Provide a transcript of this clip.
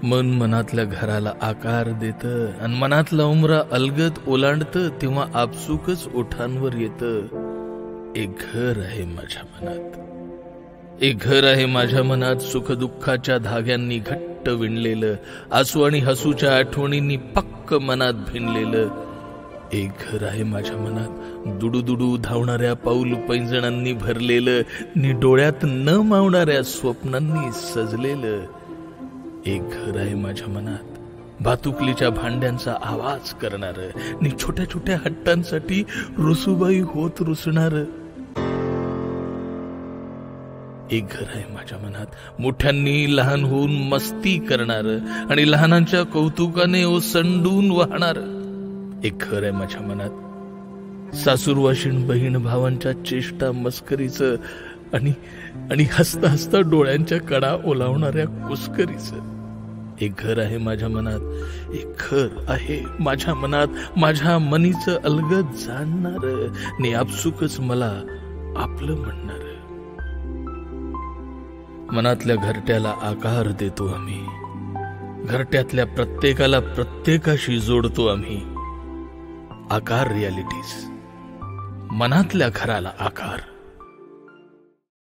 मन मनातल्या घराला आकार देतं आणि मनातला उमरा अलगद ओलांडतं तेव्हा आपसुकच ओठांवर येतं, एक घर आहे माझ्या मनात, एक घर आहे माझ्या मनात, सुखदुःखाच्या धाग्यांनी घट्ट विणलेलं, आसू आणि हसूच्या आठवणींनी पक्क मनात भिनलेलं. एक घर आहे माझ्या मनात, दुडू धावणाऱ्या पाऊल पैंजणांनी भरलेलं, नि डोळ्यात न मावणाऱ्या स्वप्नांनी सजलेलं. एक घर आहे माझ्या मनात, भातुकलीच्या भांड्यांचा आवाज करणार, नि छोट्या छोट्या हट्टांसाठी रुसूबाई होत रुसणार. एक घर आहे माझ्या मनात, मोठ्यांनी लहान होऊन मस्ती करणार आणि लहानांच्या कौतुकाने ओसंडून वाहणार. एक घर आहे माझ्या मनात, सासूरवाशीण बहीण भावांच्या चेष्टा मस्करीचं आणि हसता हसता डोळ्यांच्या कडा ओलावणाऱ्या कुस्करीचं. एक घर आहे माझ्या मनात, एक घर आहे माझ्या मनात, माझ्या मनीचं अलगद जाणणार ने आपसुकच मला आपलं म्हणणार. मनातल्या घरट्याला आकार देतो आम्ही, घरट्यातल्या प्रत्येकाला प्रत्येकाशी जोडतो आम्ही. आकार रियालिटीज, मनातल्या घराला आकार.